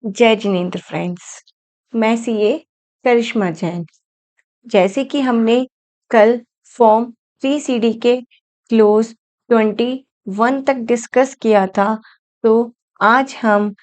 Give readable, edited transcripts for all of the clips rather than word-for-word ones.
जय जिनेंद्र फ्रेंड्स। मैं सीए करिश्मा जैन। जैसे कि हमने कल फॉर्म 3CD के क्लोज 21 तक डिस्कस किया था, तो आज हम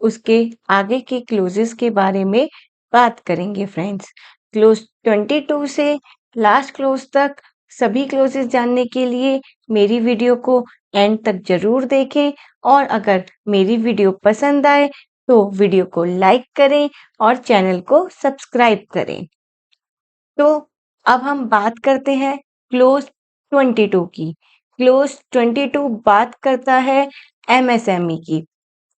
उसके आगे के क्लोजेस के बारे में बात करेंगे फ्रेंड्स। क्लोज 22 से लास्ट क्लोज तक सभी क्लोजेस जानने के लिए मेरी वीडियो को एंड तक जरूर देखें, और अगर मेरी वीडियो पसंद आए तो वीडियो को लाइक करें और चैनल को सब्सक्राइब करें। तो अब हम बात करते हैं क्लोज 22 की। क्लोज 22 बात करता है एमएसएमई की।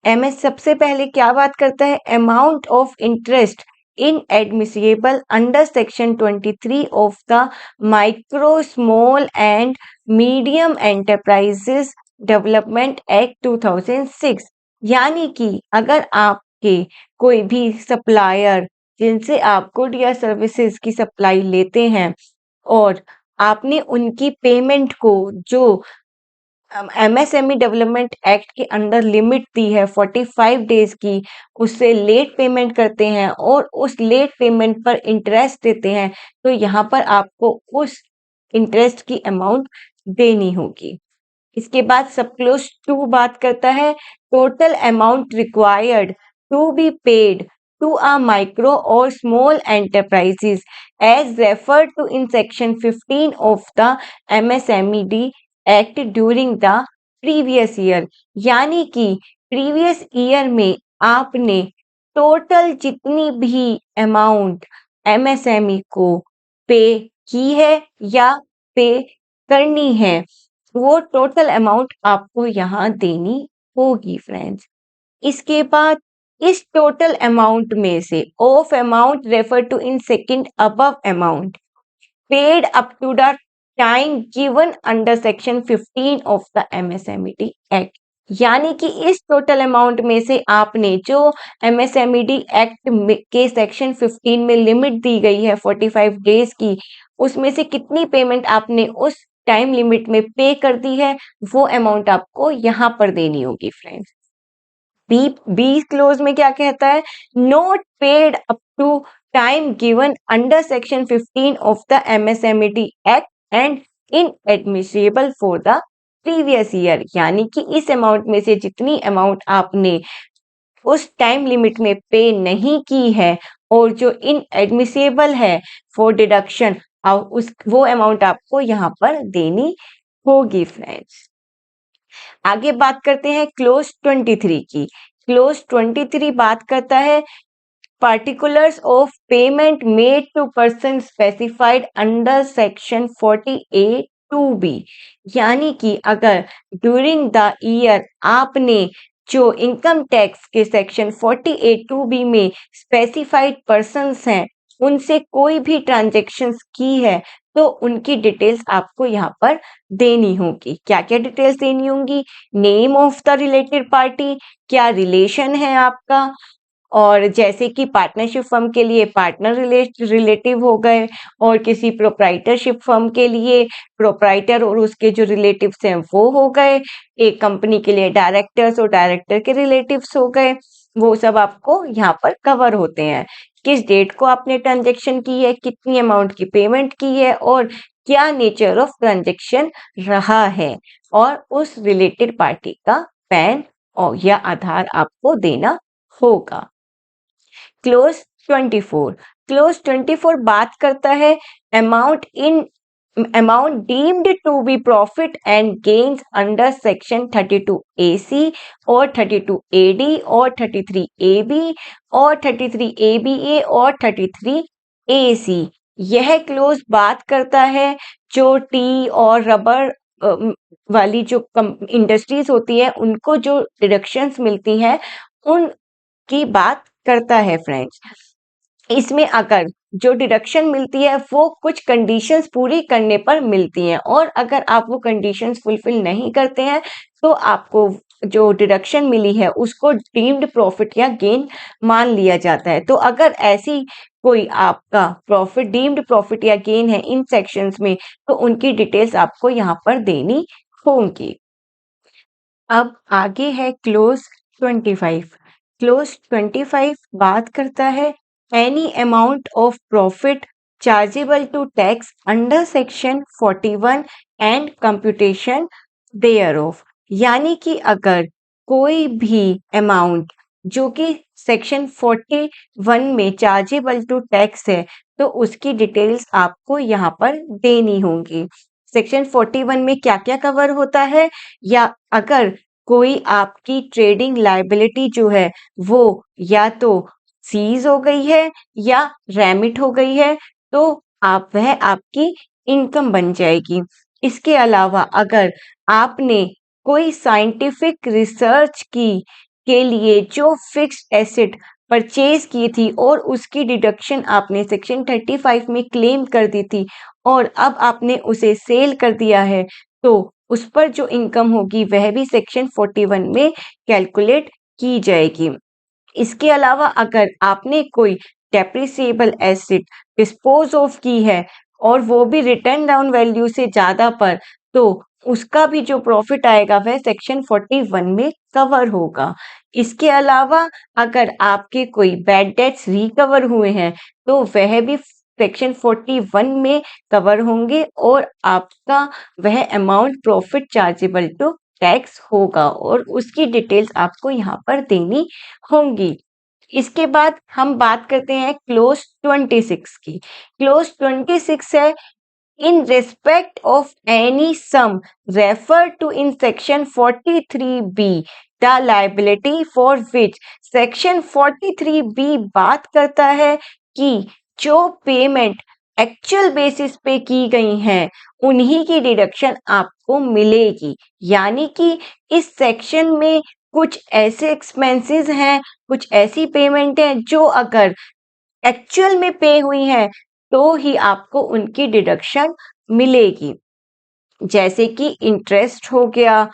एमएस सबसे पहले क्या बात करता है? Amount of interest in admissible under section 23 of the micro small and medium enterprises development act 2006। यानी कि अगर आपके कोई भी सप्लायर जिनसे आप गुड या सर्विसेज की सप्लाई लेते हैं और आपने उनकी पेमेंट को जो एमएसएमई डेवलपमेंट एक्ट के अंडर लिमिट दी है 45 डेज की, उससे लेट पेमेंट करते हैं और उस लेट पेमेंट पर इंटरेस्ट देते हैं, तो यहाँ पर आपको उस इंटरेस्ट की अमाउंट देनी होगी। इसके बाद सब क्लोज 2 बात करता है total amount required to be paid to a micro or small enterprises as referred to in section 15 of the MSMED Act during the previous year। यानी कि प्रीवियस ईयर में आपने टोटल जितनी भी अमाउंट एमएसएमई को पे की है या पे करनी है, वो टोटल अमाउंट आपको यहाँ देनी होगी फ्रेंड्स। इसके बाद इस टोटल अमाउंट में से of amount refer to in second above amount paid up to the time given under section 15 of the MSMED act. यानी कि इस टोटल अमाउंट में से आपने जो एमएसएमईडी एक्ट के सेक्शन 15 में लिमिट दी गई है 45 डेज की, उसमें से कितनी पेमेंट आपने उस टाइम लिमिट में पे कर दी है, वो अमाउंट आपको यहाँ पर देनी होगी फ्रेंड्स। बी क्लोज में क्या कहता है? Not paid up to time given under section 15 of the MSMED act and inadmissible for the previous year. यानी कि इस अमाउंट में से जितनी अमाउंट आपने उस टाइम लिमिट में पे नहीं की है और जो इनएडमिसिबल है फॉर डिडक्शन, वो अमाउंट आपको यहाँ पर देनी होगी फ्रेंड्स। आगे बात करते हैं क्लोज 23 की। क्लोज 23 बात करता है particulars of payment made to person specified under section 48 2B। यानी कि अगर ड्यूरिंग द ईयर आपने जो इनकम टैक्स के सेक्शन 48 2B में स्पेसिफाइड पर्सन्स हैं उनसे कोई भी ट्रांजेक्शन्स की है, तो उनकी डिटेल्स आपको यहाँ पर देनी होगी। क्या क्या डिटेल्स देनी होंगी? Name of the related party, क्या रिलेशन है आपका, और जैसे कि पार्टनरशिप फर्म के लिए पार्टनर रिलेटिव हो गए, और किसी प्रोप्राइटरशिप फर्म के लिए प्रोप्राइटर और उसके जो रिलेटिव्स हैं वो हो गए, एक कंपनी के लिए डायरेक्टर्स और डायरेक्टर के रिलेटिव्स हो गए, वो सब आपको यहाँ पर कवर होते हैं। किस डेट को आपने ट्रांजेक्शन की है, कितनी अमाउंट की पेमेंट की है, और क्या नेचर ऑफ ट्रांजेक्शन रहा है, और उस रिलेटेड पार्टी का पैन और या आधार आपको देना होगा। क्लोज 24। क्लोज 24 बात करता है amount deemed to be profit and gains under section 32AC और 32AD और 33AB और 33ABA और 33AC। यह क्लोज बात करता है जो टी और रबर वाली जो इंडस्ट्रीज होती है उनको जो डिडक्शंस मिलती हैं उनकी बात करता है फ्रेंड्स। इसमें अगर जो डिडक्शन मिलती है वो कुछ कंडीशंस पूरी करने पर मिलती हैं, और अगर आप वो कंडीशंस फुलफिल नहीं करते हैं तो आपको जो डिडक्शन मिली है उसको डीम्ड प्रॉफिट या गेन मान लिया जाता है। तो अगर ऐसी कोई आपका प्रॉफिट डीम्ड प्रॉफिट या गेन है इन सेक्शंस में, तो उनकी डिटेल्स आपको यहाँ पर देनी होंगी। अब आगे है क्लोज 25। क्लोज 25 बात करता है any amount of profit chargeable to tax under section 41 and computation thereof, यानी कि अगर कोई भी अमाउंट जो कि सेक्शन 41 में चार्जेबल टू टैक्स है तो उसकी डिटेल्स आपको यहाँ पर देनी होंगी। सेक्शन 41 में क्या क्या कवर होता है, या अगर कोई आपकी ट्रेडिंग लायबिलिटी जो है वो या तो सीज हो गई है या रेमिट हो गई है तो वह आपकी इनकम बन जाएगी। इसके अलावा अगर आपने कोई साइंटिफिक रिसर्च की के लिए जो फिक्स्ड एसेट परचेज की थी और उसकी डिडक्शन आपने सेक्शन 35 में क्लेम कर दी थी और अब आपने उसे सेल कर दिया है तो उस पर जो इनकम होगी वह भी सेक्शन 41 में कैलकुलेट की जाएगी। इसके अलावा अगर आपने कोई डेप्रिसिएबल एसेट डिस्पोज ऑफ की है और वो भी रिटर्न डाउन वैल्यू से ज़्यादा पर, तो उसका भी जो प्रॉफिट आएगा वह सेक्शन 41 में कवर होगा। इसके अलावा अगर आपके कोई बैड डेट्स रिकवर हुए हैं तो वह भी सेक्शन 41 में कवर होंगे और आपका वह amount profit chargeable to tax होगा और उसकी डिटेल्स आपको यहाँ पर देनी होंगी। इसके बाद हम बात करते हैं क्लोज 26 की। क्लोज 26 है in respect of any sum referred to in section 43B, the liability for which section 43B बात करता है कि जो पेमेंट एक्चुअल बेसिस पे की गई हैं उन्हीं की डिडक्शन आपको मिलेगी, यानी कि इस सेक्शन में कुछ ऐसे एक्सपेंसेस हैं, कुछ ऐसी पेमेंट है जो अगर एक्चुअल में पे हुई हैं तो ही आपको उनकी डिडक्शन मिलेगी, जैसे कि इंटरेस्ट हो गया,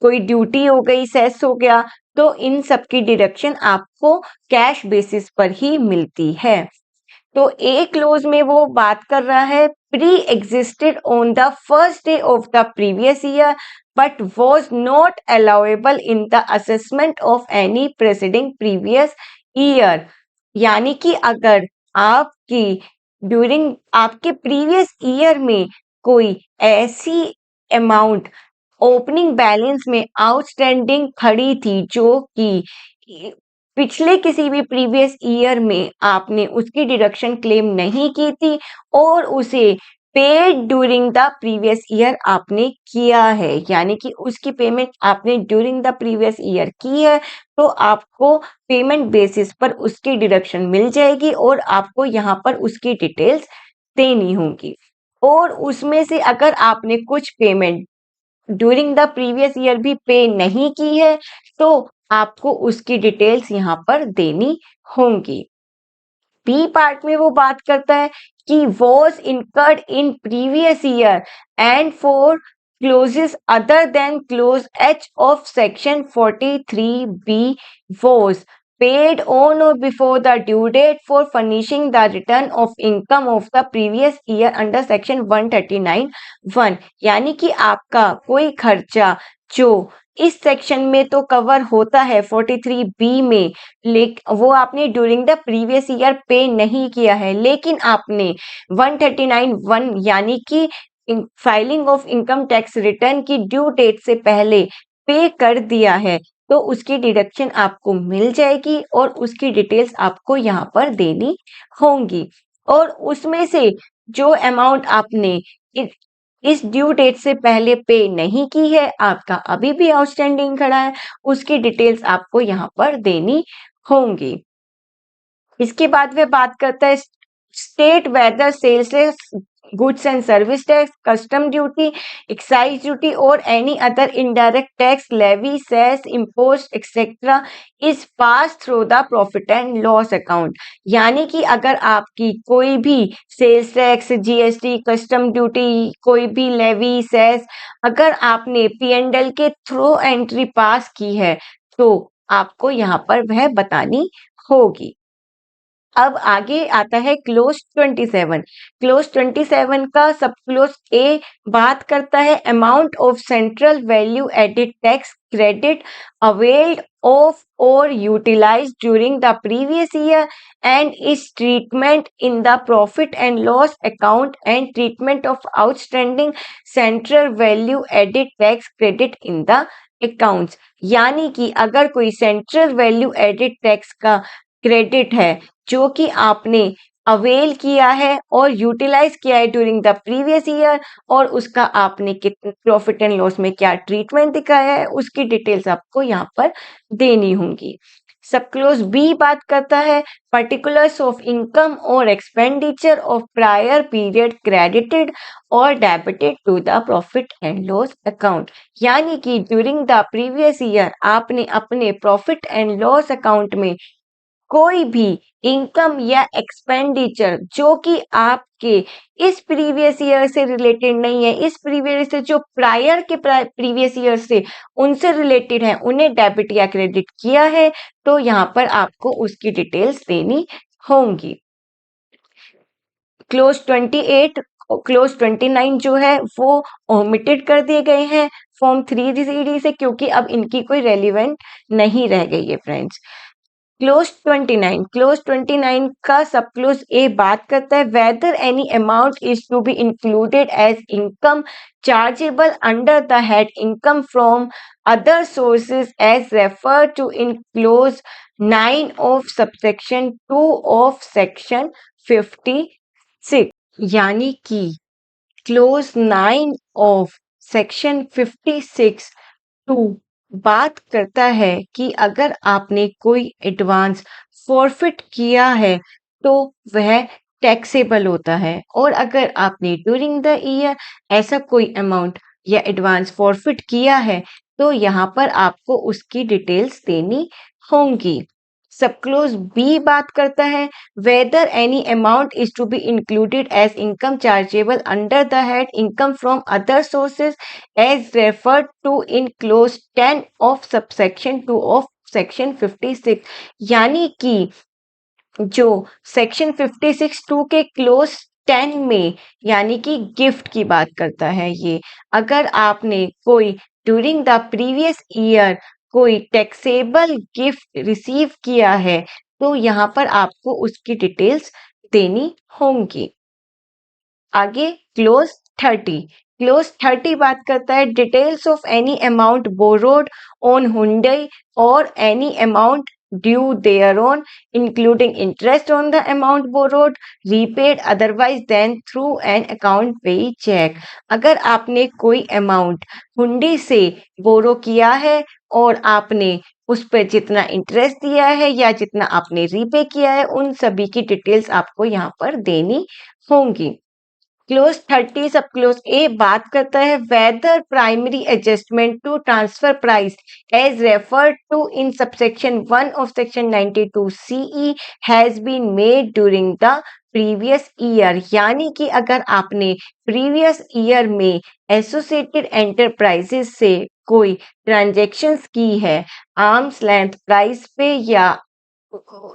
कोई ड्यूटी हो गई, सेस हो गया, तो इन सब की डिडक्शन आपको कैश बेसिस पर ही मिलती है। तो ए क्लोज में वो बात कर रहा है pre existed on the first day of the previous year but was not allowable in the assessment of any presiding previous year, यानी कि अगर आपकी ड्यूरिंग आपके प्रीवियस ईयर में कोई ऐसी अमाउंट ओपनिंग बैलेंस में आउटस्टैंडिंग खड़ी थी जो कि पिछले किसी भी प्रीवियस ईयर में आपने उसकी डिडक्शन क्लेम नहीं की थी और उसे paid during the previous year आपने किया है, यानी कि उसकी पेमेंट आपने ड्यूरिंग द प्रीवियस ईयर की है तो आपको पेमेंट बेसिस पर उसकी डिडक्शन मिल जाएगी और आपको यहाँ पर उसकी डिटेल्स देनी होंगी। और उसमें से अगर आपने कुछ payment during the previous year भी पे नहीं की है तो आपको उसकी डिटेल्स यहाँ पर देनी होंगी। बी पार्ट में वो बात करता है कि was incurred in previous year and for clauses other than clause h of section 43B was paid on or before the due date for furnishing the return of income of the previous year under section 139(1), यानी कि आपका कोई खर्चा जो इस section में तो cover होता है 43B में, लेकिन वो आपने ड्यूरिंग द प्रीवियस ईयर पे नहीं किया है लेकिन आपने 139(1) यानी कि filing of income tax return की ड्यू डेट से पहले पे कर दिया है तो उसकी डिडक्शन आपको मिल जाएगी और उसकी डिटेल्स आपको यहाँ पर देनी होंगी। और उसमें से जो अमाउंट आपने इस ड्यू डेट से पहले पे नहीं की है, आपका अभी भी आउटस्टैंडिंग खड़ा है, उसकी डिटेल्स आपको यहाँ पर देनी होंगी। इसके बाद वह बात करता है state whether sales goods and service tax, custom duty, excise duty और any other indirect tax, levy, cess, impost etcetera is pass through the profit and loss account, यानी कि अगर आपकी कोई भी sales tax, GST, custom duty, कोई भी levy, cess अगर आपने P&L के थ्रू एंट्री पास की है तो आपको यहाँ पर वह बतानी होगी। अब आगे आता है क्लोज 27। क्लोज 27 का सब क्लोज ए बात करता है amount of central value added tax credit availed of or utilized during the previous year and its treatment in the profit and loss account and treatment of outstanding central value added tax credit in the accounts। यानी कि अगर कोई central value added tax का credit है जो कि आपने avail किया है और यूटिलाइज किया है ड्यूरिंग द प्रीवियस ईयर और उसका आपने कितने प्रॉफिट एंड लॉस में क्या ट्रीटमेंट दिखाया है उसकी डिटेल्स आपको यहाँ पर देनी होंगी। सब क्लोज बी बात करता है पर्टिकुलर्स ऑफ इनकम और expenditure of prior period credited और debited to the profit and loss account. यानी कि ड्यूरिंग द प्रीवियस ईयर आपने अपने प्रॉफिट एंड लॉस अकाउंट में कोई भी इनकम या एक्सपेंडिचर जो कि आपके इस प्रीवियस ईयर से रिलेटेड नहीं है, इस प्रीवियस से जो प्रायर के प्रीवियस ईयर से उनसे रिलेटेड है, उन्हें डेबिट या क्रेडिट किया है तो यहाँ पर आपको उसकी डिटेल्स देनी होंगी। क्लोज 28 क्लोज 29 जो है वो ओमिटेड कर दिए गए हैं फॉर्म 3CD से क्योंकि अब इनकी कोई रेलिवेंट नहीं रह गई है फ्रेंड्स। क्लोज 29 का सब क्लोज ए बात करता है whether any amount is to be included as income chargeable under the head income from other sources as refer to in clause 9 of subsection 2 of section 56। यानी कि क्लोज 9 ऑफ सेक्शन 56 टू बात करता है कि अगर आपने कोई एडवांस फॉरफिट किया है तो वह टैक्सेबल होता है और अगर आपने ड्यूरिंग द ईयर ऐसा कोई अमाउंट या एडवांस फॉरफिट किया है तो यहाँ पर आपको उसकी डिटेल्स देनी होंगी। सब क्लोज बी बात करता है whether any amount is to be included as income chargeable under the head income from other sources as referred to in clause 10 of subsection 2 of section 56। यानी कि जो सेक्शन 56(2) के क्लोज 10 में यानी कि गिफ्ट की बात करता है ये, अगर आपने कोई ड्यूरिंग द प्रीवियस ईयर कोई टैक्सेबल गिफ्ट रिसीव किया है तो यहाँ पर आपको उसकी डिटेल्स देनी होंगी। आगे क्लोज 30 बात करता है details of any amount borrowed on hundi और any amount due thereon including interest on the amount borrowed repaid otherwise than through an account payee cheque. अगर आपने कोई अमाउंट हुंडी से बोरो किया है और आपने उस पर जितना इंटरेस्ट दिया है या जितना आपने रीपे किया है उन सभी की डिटेल्स आपको यहाँ पर देनी होंगी। क्लोज 30 सब क्लोज ए बात करता है whether primary adjustment to transfer price as referred to in subsection 1 of section 92 CE has been made during the previous year. यानी कि अगर आपने प्रीवियस ईयर में एसोसिएटेड एंटरप्राइजेस से कोई ट्रांजैक्शंस की है आर्म्स लेंथ प्राइस पे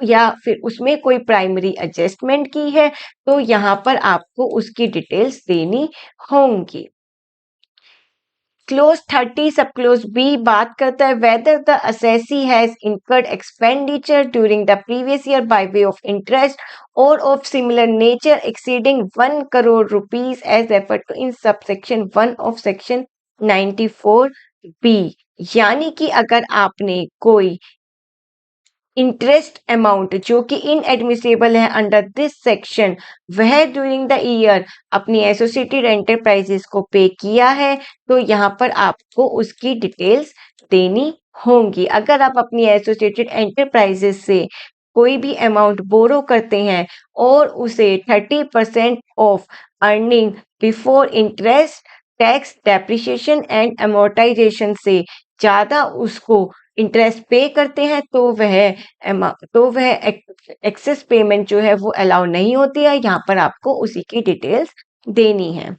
या फिर उसमें कोई प्राइमरी एडजस्टमेंट की है तो यहाँ पर आपको उसकी डिटेल्स देनी होंगी। क्लोज 30 सब क्लोज बी बात करता है whether the assessee has incurred expenditure during the previous year by way of interest और of similar nature exceeding 1 crore rupees as referred to in subsection 1 of section 94 B. यानी कि अगर आपने कोई इंटरेस्ट अमाउंट जो कि इनएडमिसिबल है अंडर दिस सेक्शन वह ड्यूरिंग द ईयर अपनी एसोसिएटेड एंटरप्राइजेस को पे किया है तो यहाँ पर आपको उसकी डिटेल्स देनी होंगी। अगर आप अपनी एसोसिएटेड एंटरप्राइजेस से कोई भी अमाउंट बोरो करते हैं और उसे 30% of earning before interest tax depreciation and amortisation से ज़्यादा उसको इंटरेस्ट पे करते हैं तो वह एक्सेस पेमेंट जो है वो अलाउ नहीं होती है। यहाँ पर आपको उसी की डिटेल्स देनी है।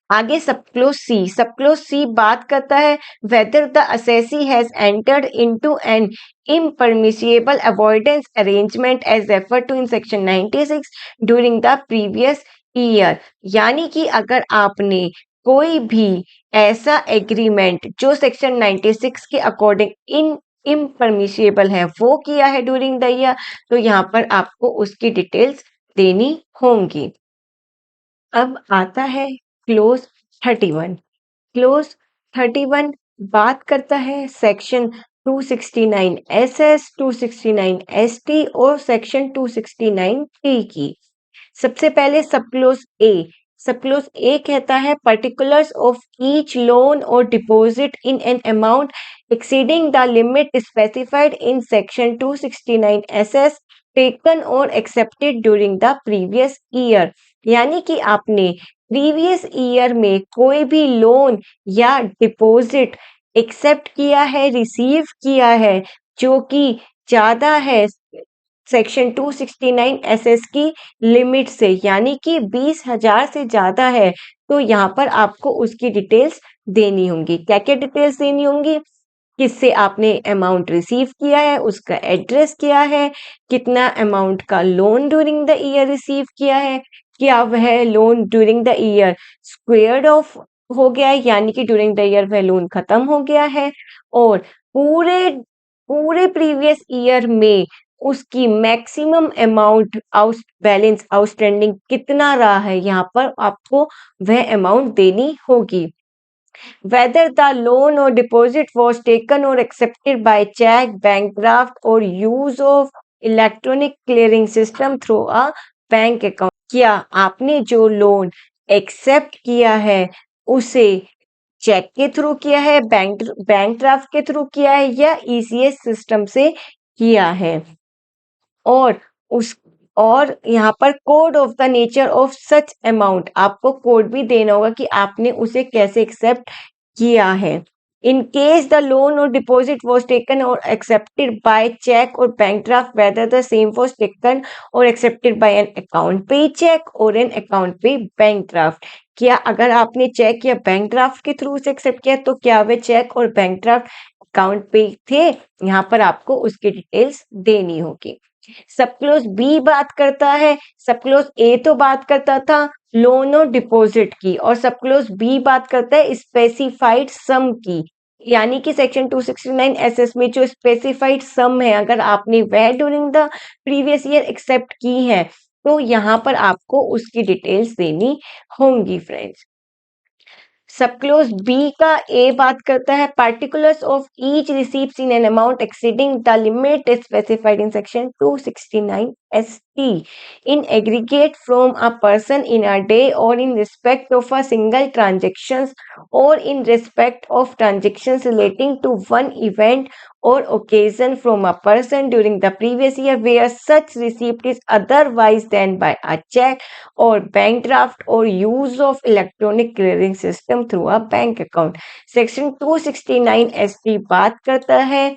आगे सब क्लोज सी बात करता है whether the assessee has entered into an impermissible avoidance arrangement as referred to in section 96 during the previous year। यानी कि अगर आपने कोई भी ऐसा एग्रीमेंट जो सेक्शन 96 के अकॉर्डिंग इन इम्परमिसिबल है वो किया है ड्यूरिंग द ईयर, तो यहाँ पर आपको उसकी डिटेल्स देनी होंगी। अब आता है क्लोज 31। क्लोज 31 बात करता है सेक्शन 269 SS, 269 ST और सेक्शन 269 T की। सबसे पहले सब क्लोज ए कहता है पर्टिकुलर्स ऑफ ईच लोन और deposit in an amount exceeding the limit specified in section 269 SS taken और accepted during the previous year. यानी कि आपने प्रीवियस ईयर में कोई भी लोन या डिपॉजिट एक्सेप्ट किया है, रिसीव किया है, जो कि ज्यादा है सेक्शन 269 SS की लिमिट से, यानी कि 20,000 से ज्यादा है, तो यहाँ पर आपको उसकी डिटेल्स देनी होंगी। क्या क्या डिटेल्स देनी होंगी? किससे आपने अमाउंट रिसीव किया है, उसका एड्रेस क्या है, कितना अमाउंट का loan during the year receive किया है, क्या वह loan during the year squared of हो गया है, यानी कि ड्यूरिंग द ईयर वह लोन खत्म हो गया है, और पूरे पूरे प्रीवियस ईयर में उसकी मैक्सिमम अमाउंट बैलेंस आउटस्टैंडिंग कितना रहा है, यहाँ पर आपको वह अमाउंट देनी होगी। Whether the loan or deposit was taken or accepted by check, bank draft or use of electronic clearing system through a bank account। क्या आपने जो लोन एक्सेप्ट किया है उसे चेक के थ्रू किया है, बैंक ड्राफ्ट के थ्रू किया है, या ECS सिस्टम से किया है? और उस और यहाँ पर code of the nature of such amount, आपको कोड भी देना होगा कि आपने उसे कैसे एक्सेप्ट किया है। इन केस द लोन और डिपॉजिट वॉज टेकन और एक्सेप्टेड बाय चेक और bank draft whether the same was taken और accepted by N account payee cheque और N account payee bank draft. क्या अगर आपने चेक या बैंक ड्राफ्ट के थ्रू से एक्सेप्ट किया तो क्या वे चेक और बैंक ड्राफ्ट अकाउंट पे थे? यहाँ पर आपको उसकी डिटेल्स देनी होगी। सब क्लोज बी बात करता है, सब क्लोज ए तो बात करता था लोन और डिपॉजिट की, और सब क्लोज बी बात करता है स्पेसिफाइड सम की। यानी कि सेक्शन 269 SS में जो स्पेसिफाइड सम है, अगर आपने वह during the previous year accept की है, तो यहाँ पर आपको उसकी डिटेल्स देनी होंगी फ्रेंड्स। सब क्लोज बी का ए बात करता है particulars of each receipts in an amount exceeding the limit specified in section 269 ST in aggregate from a person in a day or in respect of a single transactions or in respect of transactions relating to one event or occasion from a person during the previous year where such receipt is otherwise than by a check or bank draft or use of electronic clearing system through a bank account। Section 269 ST बात करता है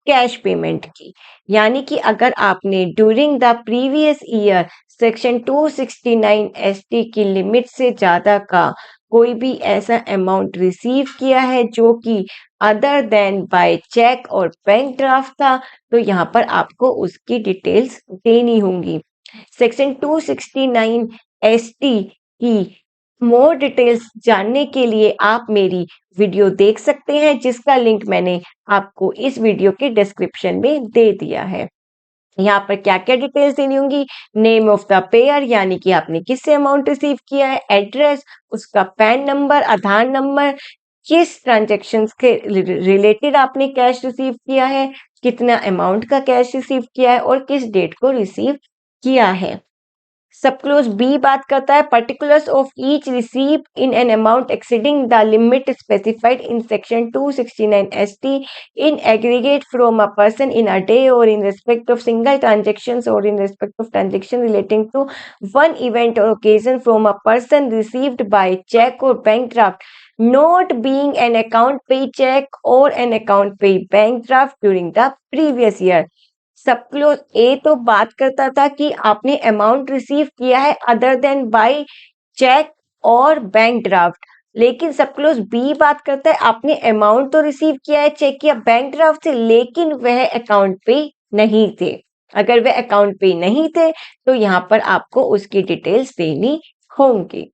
cash payment की। यानी कि अगर आपने during the previous year section 269 ST की limit से ज्यादा का कोई भी ऐसा अमाउंट रिसीव किया है जो कि अदर देन बाय चेक और बैंक ड्राफ्ट था, तो यहाँ पर आपको उसकी डिटेल्स देनी होंगी। सेक्शन 269 ST की मोर डिटेल्स जानने के लिए आप मेरी वीडियो देख सकते हैं, जिसका लिंक मैंने आपको इस वीडियो के डिस्क्रिप्शन में दे दिया है। यहाँ पर क्या क्या डिटेल्स देनी होंगी? नेम ऑफ द पेयर, यानी कि आपने किससे अमाउंट रिसीव किया है, एड्रेस, उसका पैन नंबर, आधार नंबर, किस ट्रांजेक्शन के रिलेटेड आपने कैश रिसीव किया है, कितना अमाउंट का कैश रिसीव किया है और किस डेट को रिसीव किया है। सब क्लोज बी बात करता है particulars of each receipt in an amount exceeding the limit specified in section 269 ST in aggregate from a person in a day or in respect of single transactions or in respect of transaction relating to one event or occasion from a person received by check or bank draft not being an account pay check or an account pay bank draft during the previous year। सब clause ए तो बात करता था कि आपने amount receive किया है other than bye cheque और बैंक ड्राफ्ट, लेकिन सब क्लोज बी बात करता है आपने अमाउंट तो रिसीव किया है चेक या बैंक ड्राफ्ट से, लेकिन वह अकाउंट पे नहीं थे। अगर वह अकाउंट पे नहीं थे तो यहाँ पर आपको उसकी डिटेल्स देनी होंगी।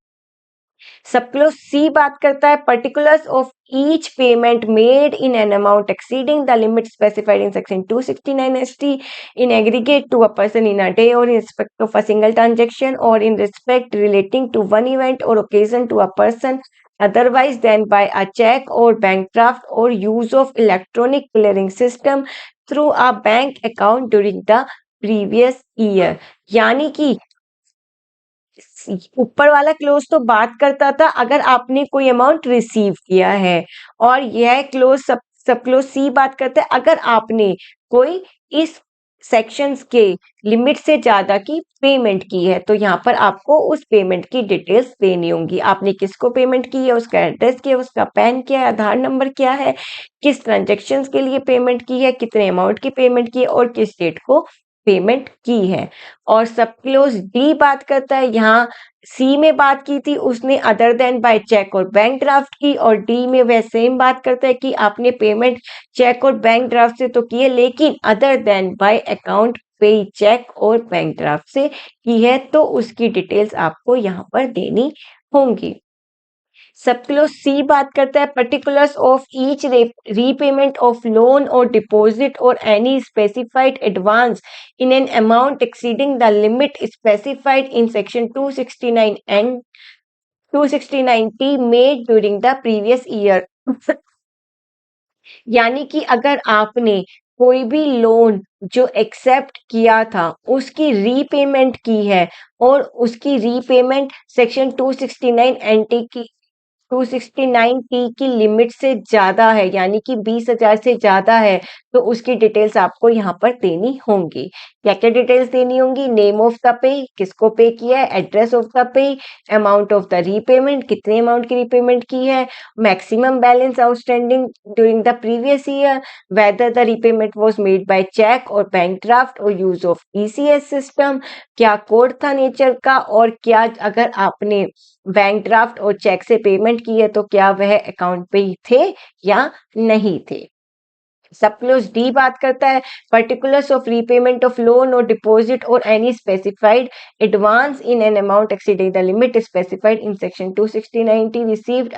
सब क्लोज सी बात करता है particulars of each payment made in an amount exceeding the limit specified in section 269 ST in aggregate to a person in a day or in respect of a single transaction or in respect relating to one event or occasion to a person otherwise than by a check or bank draft or use of electronic clearing system through a bank account during the previous year। यानी कि ऊपर वाला close तो बात करता था अगर आपने कोई अमाउंट रिसीव किया है, और यह क्लोज सब क्लोज सी बात करता है अगर आपने कोई इस सेक्शंस के लिमिट से ज्यादा की पेमेंट की है, तो यहाँ पर आपको उस पेमेंट की डिटेल्स देनी होंगी। आपने किसको पेमेंट की है, उसका एड्रेस क्या है, उसका पैन क्या है, आधार नंबर क्या है, किस ट्रांजेक्शन के लिए पेमेंट की है, कितने अमाउंट की पेमेंट की है और किस डेट को पेमेंट की है। और सब क्लोज डी बात करता है, यहाँ सी में बात की थी उसने अदर देन बाय चेक और बैंक ड्राफ्ट की, और डी में वह सेम बात करता है कि आपने पेमेंट चेक और बैंक ड्राफ्ट से तो की है लेकिन other than bye account payee cheque और बैंक ड्राफ्ट से की है, तो उसकी डिटेल्स आपको यहाँ पर देनी होंगी। सब क्लोज सी बात करता है particulars of each repayment of loan और डिपॉजिट और any specified advance in an amount exceeding the limit specified in section 269 and 269T made during the previous year। यानी कि अगर आपने कोई भी लोन जो एक्सेप्ट किया था उसकी रीपेमेंट की है और उसकी रीपेमेंट सेक्शन 269 एनटी की 269T की लिमिट से ज्यादा है, यानी कि 20,000 से ज्यादा है, तो उसकी डिटेल्स आपको यहाँ पर देनी होंगी। क्या क्या डिटेल्स देनी होंगी, नेम ऑफ द पे, किसको पे किया है, address of the pay, amount of the repayment, कितने अमाउंट की रीपेमेंट की है, maximum balance outstanding during the previous year, whether the repayment was made by cheque और बैंक ड्राफ्ट और यूज ऑफ ECS सिस्टम, क्या code था nature का, और क्या अगर आपने बैंक ड्राफ्ट और चेक से पेमेंट की है तो क्या वह अकाउंट पे ही थे या नहीं थे। सब क्लोज डी बात करता है particulars of repayment of loan और डिपॉजिट और any specified advance in an amount exceeding the limit specified in section 269T received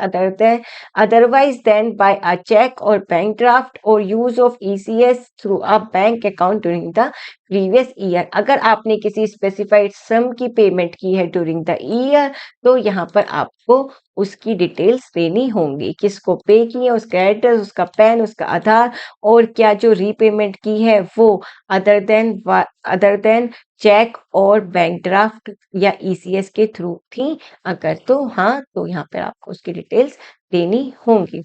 otherwise than by a check or bank draft or use of ECS through a bank account during the previous year. अगर आपने किसी specified सम की payment की है during the year, तो यहाँ पर आपको उसकी डिटेल्स देनी होंगी, किसको पे की है, उसका एड्रेस, उसका पैन, उसका आधार, और क्या जो रीपेमेंट की है वो अदर देन चेक और बैंक ड्राफ्ट या ECS के थ्रू थी, अगर तो हाँ तो यहाँ पर आपको उसकी डिटेल्स देनी होंगी।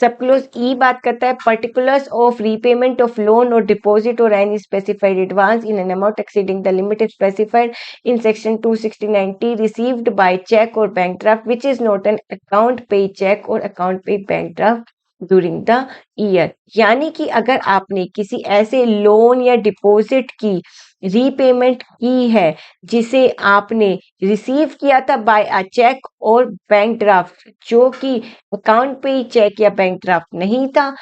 सब क्लोज ई बात करता है particulars of repayment of loan और डिपॉजिट और any specified advance in an amount exceeding the limit specified in section 269T received by cheque और bank draft which is not an account payee cheque और account payee bank draft during the year. यानी कि अगर आपने किसी ऐसे loan या deposit की रीपेमेंट की है जिसे आपने रिसीव किया था बाय अ चेक और बैंक ड्राफ्ट, जो कि अकाउंट पे ही चेक या बैंक ड्राफ्ट नहीं था,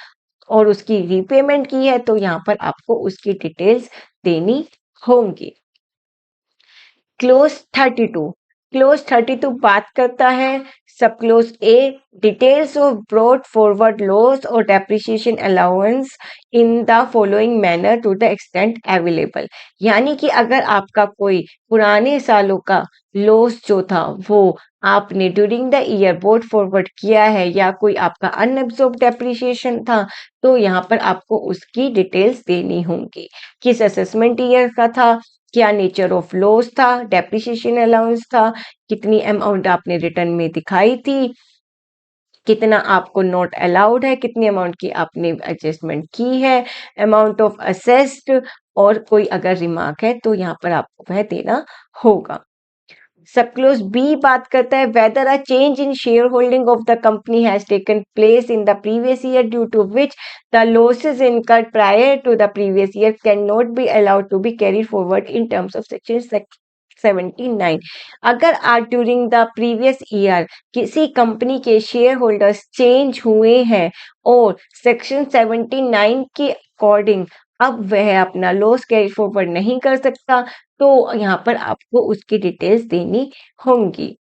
और उसकी रीपेमेंट की है, तो यहाँ पर आपको उसकी डिटेल्स देनी होंगी। क्लोज 32 बात करता है sub clause A details of brought forward loss और depreciation allowance in the following manner to the extent available. यानी कि अगर आपका कोई पुराने सालों का लॉस जो था वो आपने during the year brought forward किया है या कोई आपका अनअब्सॉर्ब डेप्रिसिएशन था, तो यहाँ पर आपको उसकी डिटेल्स देनी होंगी। किस असेसमेंट ईयर का था, क्या नेचर ऑफ लॉस था, डेप्रिसिएशन अलाउंस था, कितनी अमाउंट आपने रिटर्न में दिखाई थी, कितना आपको नॉट अलाउड है, कितनी अमाउंट की आपने एडजस्टमेंट की है, अमाउंट ऑफ असेस्ड, और कोई अगर रिमार्क है तो यहाँ पर आपको वह देना होगा। सब क्लोज बी बात करता है whether a change in share holding of the company has taken place in the previous year due to which the losses incurred prior to the previous year can not be allowed to be carried forward in terms of section 79। अगर आज during the previous year किसी company के share holders change हुए हैं और section 79 के according अब वह अपना लॉस कैरी फॉरवर्ड नहीं कर सकता, तो यहाँ पर आपको उसकी डिटेल्स देनी होंगी।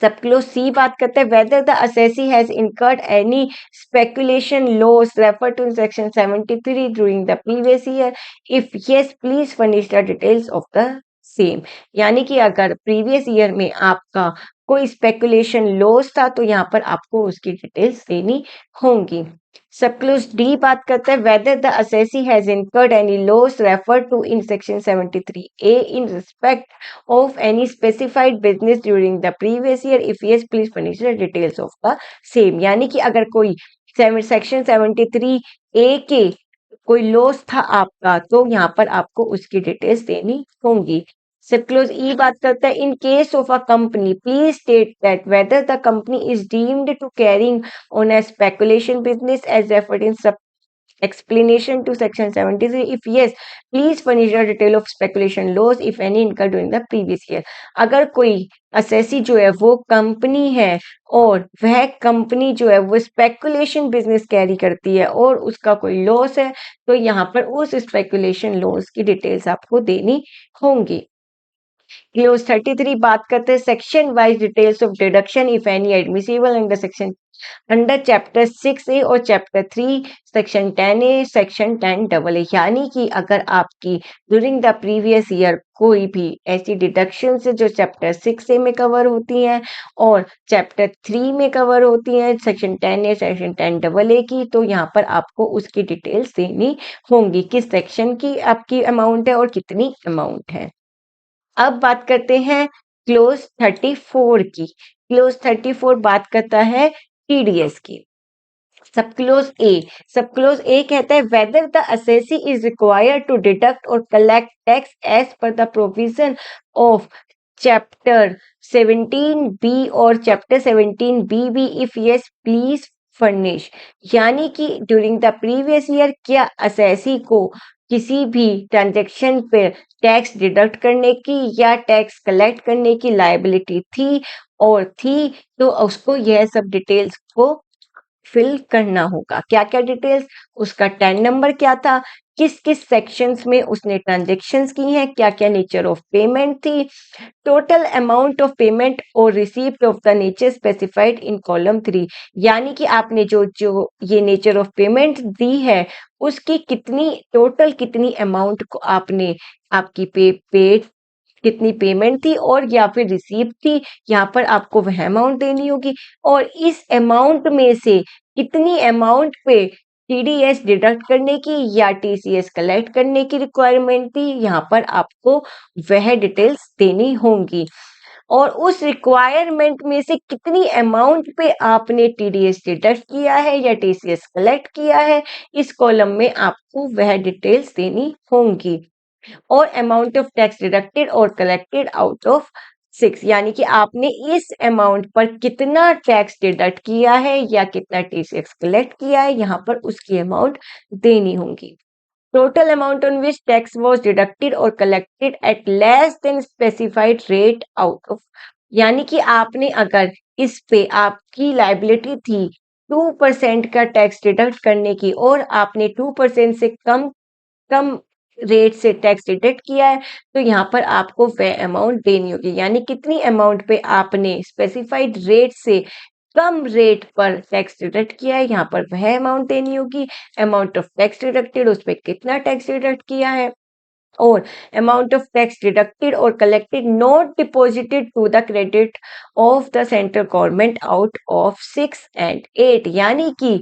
सब क्लोज सी बात करते हैं, whether the assessee has incurred any speculation loss refer to section 73 during the previous year, if yes please furnish the details of the same. यानी कि अगर प्रीवियस ईयर में आपका कोई स्पेकुलेशन लॉस था तो यहाँ पर आपको उसकी डिटेल्स देनी होंगी। सब क्लोज डी बात करते हैं, whether the assessee has incurred any loss refer to in section 73A in respect of any specified business during the previous year, if yes please furnish the details of the same। यानी कि अगर कोई section 73A के कोई loss था आपका तो यहाँ पर आपको उसकी डिटेल्स देनी होंगी। सब क्लोज ई बात करता है, in case of a company please state that whether the company is deemed to carrying on a speculation business as referred in sub explanation to section 73, if yes please furnish the detail of speculation loss if any incurred during the previous year। अगर कोई assessee जो है वो company है और वह company जो है वो स्पेकुलेशन बिजनेस कैरी करती है और उसका कोई लॉस है तो यहाँ पर उस स्पेकुलेशन लॉस की डिटेल्स आपको देनी होंगी। क्लोज 33 बात करते हैं, section wise details of deduction if any admissible under section under chapter 6A और chapter 3 section 10A section 10AA। यानी कि अगर आपकी ड्यूरिंग द प्रीवियस ईयर कोई भी ऐसी डिडक्शन है जो चैप्टर 6A में कवर होती हैं और चैप्टर 3 में कवर होती हैं सेक्शन 10A सेक्शन 10AA की, तो यहाँ पर आपको उसकी डिटेल्स देनी होंगी, किस सेक्शन की आपकी अमाउंट है और कितनी अमाउंट है। अब बात करते हैं क्लोज 34 की। क्लोज 34 बात करता है टीडीएस की। सब क्लोज ए कहता है, whether the assessee is required to deduct और collect tax as per the provision of chapter 17B और chapter 17BB, if yes please furnish. यानी कि ड्यूरिंग द प्रीवियस ईयर क्या असेसी को किसी भी ट्रांजैक्शन पे टैक्स डिडक्ट करने की या टैक्स कलेक्ट करने की लायबिलिटी थी और थी तो उसको यह सब डिटेल्स को फिल करना होगा। क्या क्या डिटेल्स, उसका टैन नंबर क्या था, किस किस सेक्शंस में उसने ट्रांजेक्शन्स की हैं, क्या क्या नेचर ऑफ पेमेंट थी, टोटल अमाउंट ऑफ पेमेंट और receipt of the nature specified in column 3। यानी कि आपने जो जो ये नेचर ऑफ पेमेंट दी है उसकी कितनी टोटल कितनी अमाउंट को आपने आपकी पेड कितनी पेमेंट थी और या फिर रिसीप्ट थी, यहाँ पर आपको वह अमाउंट देनी होगी और इस अमाउंट में से कितनी अमाउंट पे टीडीएस डिडक्ट करने की या टीसीएस कलेक्ट करने की रिक्वायरमेंट थी, यहाँ पर आपको वह डिटेल्स देनी होंगी और उस रिक्वायरमेंट में से कितनी अमाउंट पे आपने टीडीएस डिडक्ट किया है या टीसीएस कलेक्ट किया है, इस कॉलम में आपको वह डिटेल्स देनी होंगी। और अमाउंट ऑफ टैक्स डिडक्टेड और कलेक्टेड आउट ऑफ 6, यानी कि आपने इस अमाउंट पर कितना टैक्स डिडक्ट किया है या कितना टीसीएस कलेक्ट किया है, यहाँ पर उसकी अमाउंट देनी होगी। Total amount on which tax was deducted और collected at less than specified rate out of. यानी कि आपने अगर इस पे आपकी लायबिलिटी थी 2% का टैक्स डिडक्ट करने की और आपने 2% से कम कम रेट से टैक्स डिडक्ट किया है तो यहाँ पर आपको वह अमाउंट देनी होगी। यानी कितनी अमाउंट पे आपने स्पेसिफाइड रेट से कम रेट पर टैक्स डिडक्ट किया है, यहाँ पर वह अमाउंट देनी होगी। अमाउंट ऑफ टैक्स डिडक्टेड, उस पर कितना टैक्स डिडक्ट किया है और अमाउंट ऑफ टैक्स डिडक्टेड और collected not deposited to the credit of the central government out of 6 and 8। यानी कि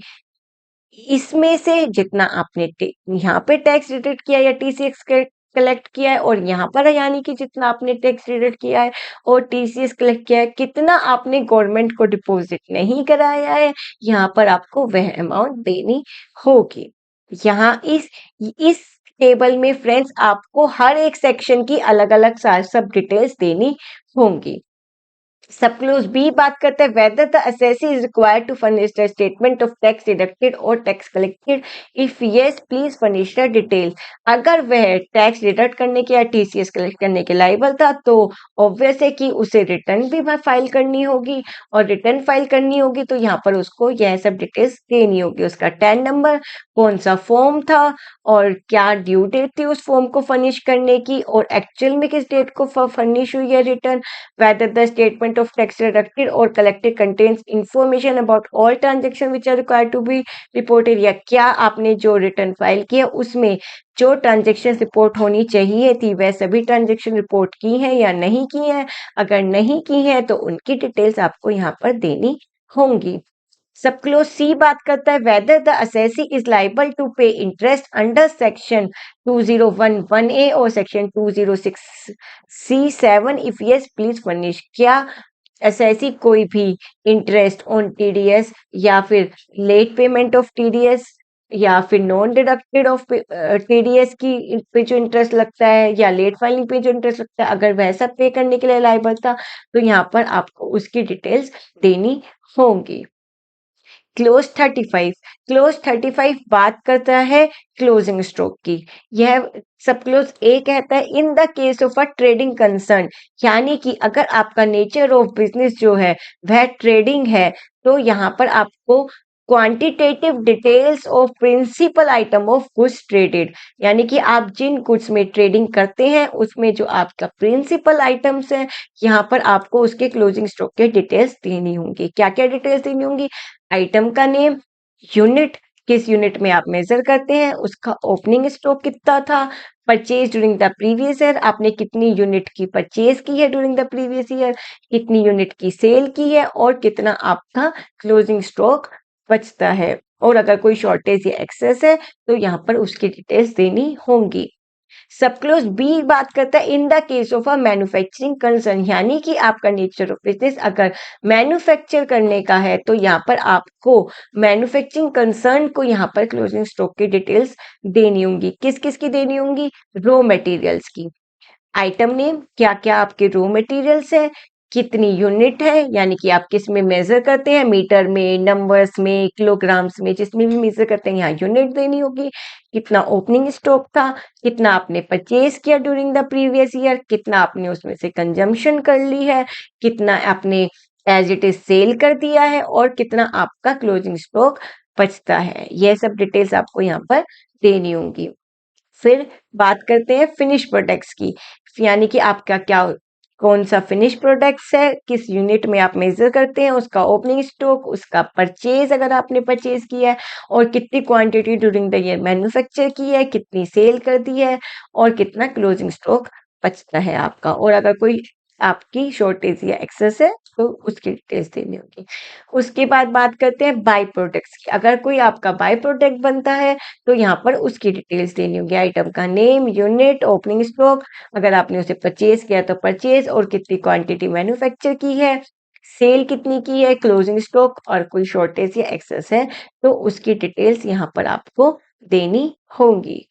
इसमें से जितना आपने यहाँ पे टैक्स डिडक्ट किया या टीसीएस कलेक्ट किया है और यहाँ पर यानी कि जितना आपने टैक्स डिडक्ट किया है और टीसीएस कलेक्ट किया है, कितना आपने गवर्नमेंट को डिपॉजिट नहीं कराया है, यहाँ पर आपको वह अमाउंट देनी होगी। यहाँ इस टेबल में फ्रेंड्स आपको हर एक सेक्शन की अलग अलग सब डिटेल्स देनी होंगी। सब क्लोज बी बात करते हैं whether the assessee is required to furnish the statement of tax deducted और tax collected, if yes please furnish the detail. अगर वह टैक्स डिडक्ट करने के या टीसीएस कलेक्ट करने के लायबल था तो ऑब्वियस है कि उसे रिटर्न भी फाइल करनी होगी, और रिटर्न फाइल करनी होगी तो यहाँ पर उसको यह सब डिटेल्स देनी होगी, उसका टैन नंबर, कौन सा फॉर्म था और क्या ड्यू डेट थी उस फॉर्म को फर्निश करने की, और एक्चुअल में किस डेट को फर्निश हुई है return, whether the statement of tax deducted or collected contains information about all transactions which are required to be reported, या क्या आपने जो रिटर्न फाइल किया उसमें जो ट्रांजेक्शन रिपोर्ट होनी चाहिए थी वह सभी ट्रांजेक्शन रिपोर्ट की हैं या नहीं की हैं, अगर नहीं की हैं तो उनकी डिटेल्स आपको यहाँ पर देनी होंगी। सब क्लोज सी बात करता है whether the assessee is liable to pay interest under section 2011A और section 206C7, if yes please furnish. क्या असेसी कोई भी इंटरेस्ट ऑन टीडीएस या फिर लेट पेमेंट ऑफ टीडीएस या फिर नॉन डिडक्टेड ऑफ टीडीएस की पे जो इंटरेस्ट लगता है या लेट फाइलिंग पे जो इंटरेस्ट लगता है, अगर वह सब पे करने के लिए लायबल था तो यहाँ पर आपको उसकी डिटेल्स देनी होंगी। क्लोज 35 बात करता है क्लोजिंग स्टॉक की। यह सब क्लोज ए कहता है in the case of a trading concern, यानी कि अगर आपका नेचर ऑफ बिजनेस जो है वह ट्रेडिंग है तो यहाँ पर आपको quantitative details of principal item of goods traded, यानी कि आप जिन गुड्स में ट्रेडिंग करते हैं उसमें जो आपका प्रिंसिपल आइटम्स है यहाँ पर आपको उसके क्लोजिंग स्टॉक के डिटेल्स देनी होंगी। क्या क्या डिटेल्स देनी होंगी? आइटम का नेम, यूनिट, किस यूनिट में आप मेजर करते हैं, उसका ओपनिंग स्टॉक कितना था, purchase during the previous year, आपने कितनी यूनिट की परचेज की है ड्यूरिंग द प्रीवियस ईयर, कितनी यूनिट की सेल की है और कितना आपका क्लोजिंग स्टॉक बचता है, और अगर कोई शॉर्टेज या एक्सेस है तो यहाँ पर उसकी डिटेल्स देनी होंगी। सब क्लोज बी बात करता है in the case of a manufacturing concern, यानी कि आपका नेचर ऑफ बिजनेस अगर मैन्युफैक्चर करने का है तो यहाँ पर आपको मैन्युफैक्चरिंग कंसर्न को यहाँ पर क्लोजिंग स्टॉक की डिटेल्स देनी होंगी। किस किस की देनी होंगी? रॉ मटेरियल्स की, आइटम नेम, क्या क्या आपके रॉ मटेरियल्स है, कितनी यूनिट है, यानी कि आप किस में मेजर करते हैं, मीटर में, नंबर्स में, किलोग्राम्स में, जिसमें भी मेजर करते हैं यहाँ यूनिट देनी होगी, कितना ओपनिंग स्टॉक था, कितना आपने परचेज किया ड्यूरिंग द प्रीवियस ईयर, कितना आपने उसमें से कंजम्पशन कर ली है, कितना आपने एज इट इज सेल कर दिया है और कितना आपका क्लोजिंग स्टॉक बचता है, यह सब डिटेल्स आपको यहाँ पर देनी होंगी। फिर बात करते हैं फिनिश प्रोडक्ट्स की, यानी कि आपका क्या कौन सा फिनिश प्रोडक्ट्स है, किस यूनिट में आप मेजर करते हैं, उसका ओपनिंग स्टॉक, उसका परचेज अगर आपने परचेज किया है और कितनी quantity during the year manufacture की है, कितनी सेल कर दी है और कितना क्लोजिंग स्टॉक बचता है आपका, और अगर कोई आपकी शॉर्टेज या एक्सेस है तो उसकी डिटेल्स देनी होगी। उसके बाद बात करते हैं बाय प्रोडक्ट्स की, अगर कोई आपका बाय प्रोडक्ट बनता है तो यहाँ पर उसकी डिटेल्स देनी होगी, आइटम का नेम, यूनिट, ओपनिंग स्टॉक, अगर आपने उसे परचेज किया तो परचेज और कितनी क्वांटिटी मैन्युफैक्चर की है, सेल कितनी की है, क्लोजिंग स्टॉक और कोई शॉर्टेज या एक्सेस है तो उसकी डिटेल्स यहाँ पर आपको देनी होंगी।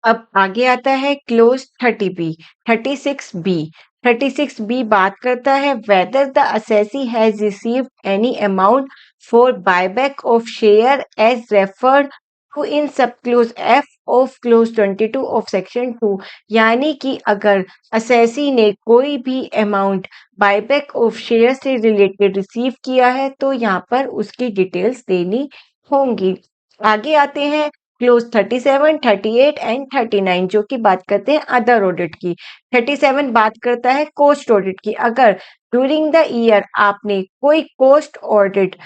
अब आगे आता है क्लोज 36 बी। 36 बी बात करता है whether the assessee has received any amount for buyback of share as referred to in sub clause F of clause 22 of section 2, यानी कि अगर असेसी ने कोई भी अमाउंट बायबैक ऑफ शेयर से रिलेटेड रिसीव किया है तो यहाँ पर उसकी डिटेल्स देनी होंगी। आगे आते हैं क्लोज 37, 38 एंड 39 जो कि बात करते हैं अदर ऑडिट की। 37 बात करता है कॉस्ट ऑडिट की, अगर ड्यूरिंग द ईयर आपने कोई कॉस्ट ऑडिट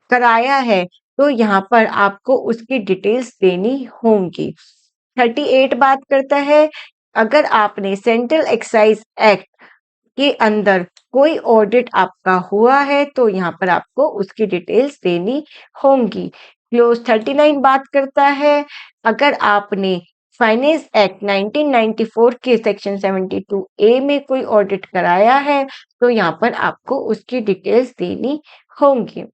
कराया है तो यहाँ पर आपको उसकी डिटेल्स देनी होंगी। 38 बात करता है अगर आपने सेंट्रल एक्साइज एक्ट के अंदर कोई ऑडिट आपका हुआ है तो यहाँ पर आपको उसकी डिटेल्स देनी होंगी। क्लोज 39 बात करता है अगर आपने फाइनेंस एक्ट 1994 के सेक्शन 72A में कोई ऑडिट कराया है तो यहाँ पर आपको उसकी डिटेल्स देनी होंगी।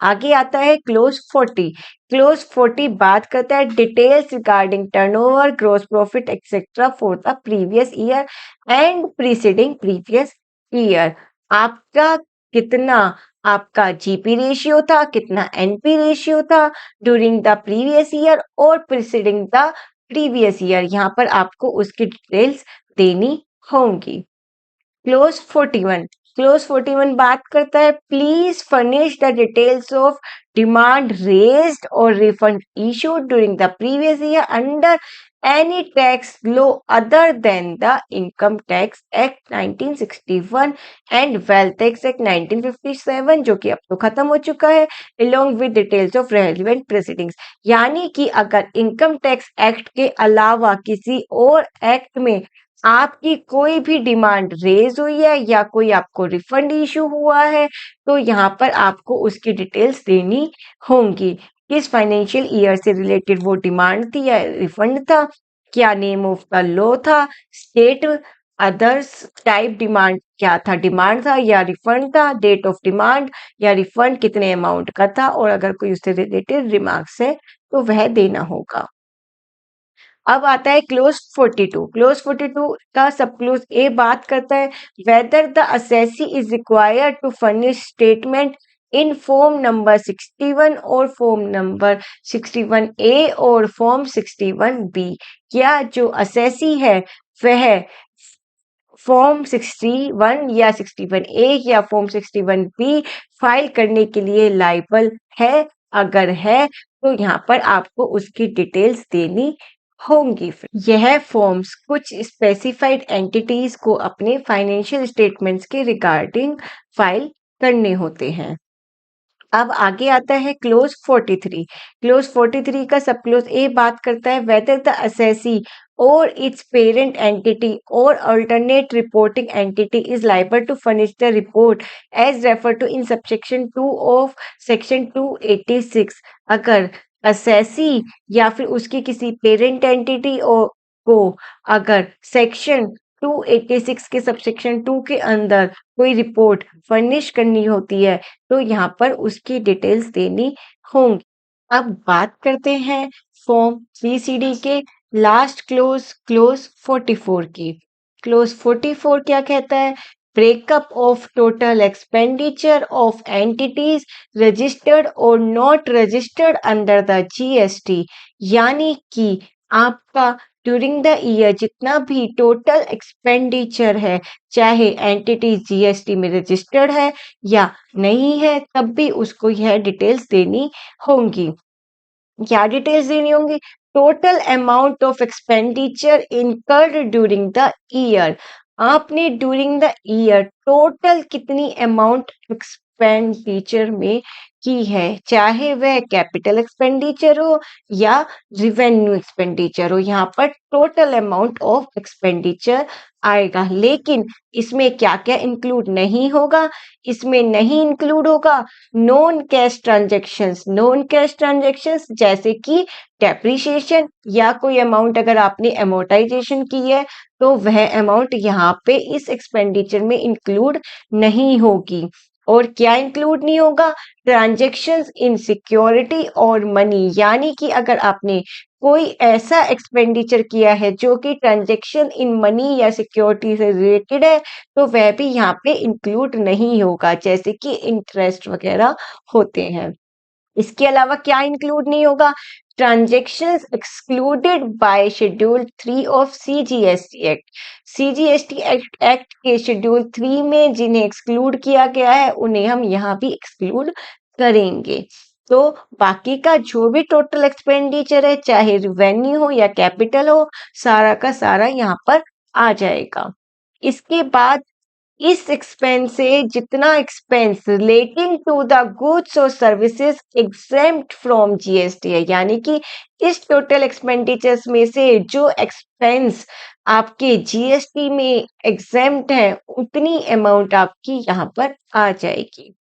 आगे आता है क्लोज 40। क्लोज 40 बात करता है details regarding turnover, gross profit etcetera for the previous year and preceding previous year. आपका कितना आपका जीपी रेशियो था, कितना एनपी रेशियो था ड्यूरिंग द प्रीवियस ईयर और प्रीसीडिंग द प्रीवियस ईयर, यहाँ पर आपको उसकी डिटेल्स देनी होंगी। क्लोज 41। क्लोज 41 बात करता है please furnish the details of demand raised और refund issued during the previous year under any tax law other than the income tax act 1961 and wealth tax act 1957, जो कि अब तो खत्म हो चुका है, along with details of relevant proceedings। यानी कि अगर इनकम टैक्स एक्ट के अलावा किसी और एक्ट में आपकी कोई भी डिमांड रेज हुई है या कोई आपको रिफंड इशू हुआ है, तो यहाँ पर आपको उसकी डिटेल्स देनी होंगी। किस फाइनेंशियल ईयर से रिलेटेड वो डिमांड थी या रिफंड था, क्या नेम ऑफ द लॉ था, स्टेट, अदर्स टाइप डिमांड क्या था, डिमांड था या रिफंड था, डेट ऑफ डिमांड या रिफंड कितने अमाउंट का था, और अगर कोई उससे रिलेटेड रिमार्क्स है तो वह देना होगा। अब आता है क्लोज 42। क्लोज 42 का सब क्लोज ए बात करता है whether the assessee is required to furnish statement in form number 61 और फॉर्म नंबर 61 ए और फॉर्म 61 बी। क्या जो असेसी है वह फॉर्म 61 या 61 ए या फॉर्म 61 बी फाइल करने के लिए लायबल है? अगर है तो यहाँ पर आपको उसकी डिटेल्स देनी होंगी। यह फॉर्म्स कुछ स्पेसिफाइड एंटिटीज को अपने फाइनेंशियल स्टेटमेंट्स के रिगार्डिंग फाइल करने होते हैं। अब आगे आता है क्लोज 43। क्लोज 43 का सब क्लोज ए बात करता है whether the assessee or its parent entity or alternate reporting entity is liable to furnish the report as referred to in subsection 2 of section 286। अगर असेसी या फिर उसकी किसी पेरेंट एंटिटी को अगर सेक्शन 286 के सबसेक्शन 2 के अंदर कोई रिपोर्ट फर्निश करनी होती है तो यहाँ पर उसकी डिटेल्स देनी होंगी। अब बात करते हैं फॉर्म 3CD के लास्ट क्लोज, क्लोज 44 की। क्लोज 44 क्या कहता है? Breakup of total expenditure of entities registered और not registered under the GST. यानी कि आपका ड्यूरिंग द ईयर जितना भी टोटल एक्सपेंडिचर है, चाहे एंटिटी जीएसटी में रजिस्टर्ड है या नहीं है, तब भी उसको यह डिटेल्स देनी होंगी। क्या डिटेल्स देनी होंगी? Total amount of expenditure incurred during the year. आपने ड्यूरिंग द ईयर टोटल कितनी अमाउंट एक्सपेंडिचर में की है, चाहे वह कैपिटल एक्सपेंडिचर हो या रिवेन्यू एक्सपेंडिचर हो, यहाँ पर टोटल अमाउंट ऑफ एक्सपेंडिचर आएगा। लेकिन इसमें क्या क्या इंक्लूड नहीं होगा? इसमें नहीं इंक्लूड होगा non cash transactions. Non cash transactions जैसे कि डेप्रिसिएशन या कोई अमाउंट अगर आपने अमोर्टाइजेशन की है तो वह अमाउंट यहाँ पे इस एक्सपेंडिचर में इंक्लूड नहीं होगी। और क्या इंक्लूड नहीं होगा? ट्रांजेक्शन्स इन सिक्योरिटी और मनी। यानी कि अगर आपने कोई ऐसा एक्सपेंडिचर किया है जो कि ट्रांजेक्शन इन मनी या सिक्योरिटी से रिलेटेड है तो वह भी यहाँ पे इंक्लूड नहीं होगा, जैसे कि इंटरेस्ट वगैरह होते हैं। इसके अलावा क्या इंक्लूड नहीं होगा? Transactions excluded by schedule 3 of CGST act. CGST act के शेड्यूल 3 में जिन्हें एक्सक्लूड किया गया है उन्हें हम यहाँ भी एक्सक्लूड करेंगे। तो बाकी का जो भी टोटल एक्सपेंडिचर है, चाहे रिवेन्यू हो या कैपिटल हो, सारा का सारा यहाँ पर आ जाएगा। इसके बाद इस एक्सपेंस से जितना expense relating to the goods और सर्विसेज एग्जेम्प्ट फ्रॉम जीएसटी है, यानी कि इस टोटल एक्सपेंडिचर्स में से जो एक्सपेंस आपके जीएसटी में एग्जेम्प्ट है उतनी अमाउंट आपकी यहाँ पर आ जाएगी।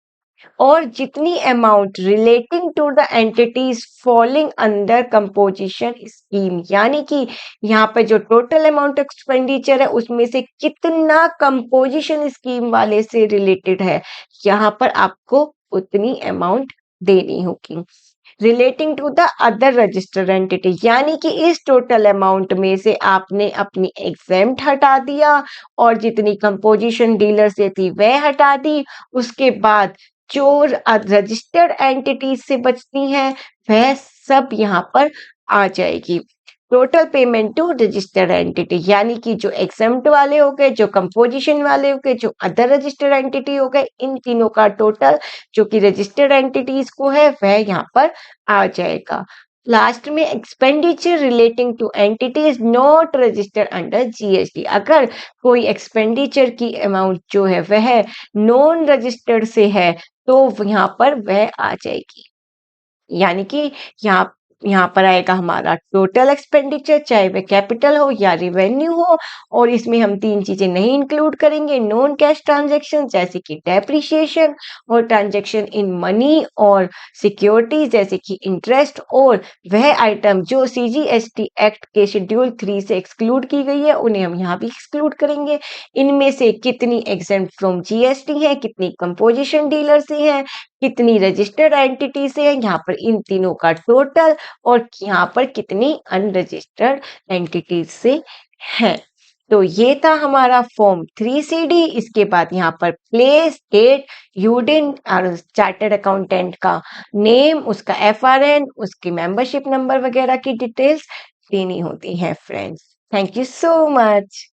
और जितनी amount relating to the entities falling under composition scheme, यानी कि यहाँ पे जो टोटल अमाउंट एक्सपेंडिचर है उसमें से कितना कंपोजिशन स्कीम वाले से रिलेटेड है, यहाँ पर आपको उतनी अमाउंट देनी होगी। Relating to the other registered entity, यानी कि इस टोटल अमाउंट में से आपने अपनी एग्जेम्प्ट हटा दिया और जितनी कंपोजिशन डीलर से थी वह हटा दी। उसके बाद जो रजिस्टर्ड एंटिटीज से बचती हैं वह सब यहाँ पर आ जाएगी। Total payment to registered entity, यानी कि जो एग्जेम्प्ट वाले हो गए, जो कंपोजिशन वाले हो गए, जो अदर रजिस्टर्ड एंटिटी हो गए, इन तीनों का टोटल जो कि रजिस्टर्ड एंटिटीज को है वह यहाँ पर आ जाएगा। लास्ट में expenditure relating two entities not registered under GST, अगर कोई एक्सपेंडिचर की अमाउंट जो है वह नॉन रजिस्टर्ड से है तो यहाँ पर वह आ जाएगी। यानी कि यहाँ यहाँ पर आएगा हमारा टोटल एक्सपेंडिचर, चाहे वह कैपिटल हो या रिवेन्यू हो, और इसमें हम तीन चीजें नहीं इंक्लूड करेंगे। नॉन कैश ट्रांजैक्शन जैसे कि डेप्रिसिएशन, और ट्रांजैक्शन इन मनी और सिक्योरिटी जैसे कि इंटरेस्ट, और वह आइटम जो सीजीएसटी एक्ट के शेड्यूल 3 से एक्सक्लूड की गई है उन्हें हम यहाँ भी एक्सक्लूड करेंगे। इनमें से कितनी एग्जेम्प्ट फ्रॉम जीएसटी है, कितनी कंपोजिशन डीलर से है, कितनी रजिस्टर्ड एंटिटी से है, यहाँ पर इन तीनों का टोटल, और यहाँ पर कितनी अनरजिस्टर्ड एंटिटीज से है। तो ये था हमारा फॉर्म 3CD। इसके बाद यहाँ पर प्लेस, डेट, यूडिन और चार्टर्ड अकाउंटेंट का नेम, उसका FRN, उसकी मेंबरशिप नंबर वगैरह की डिटेल्स देनी होती है friends. Thank you so much.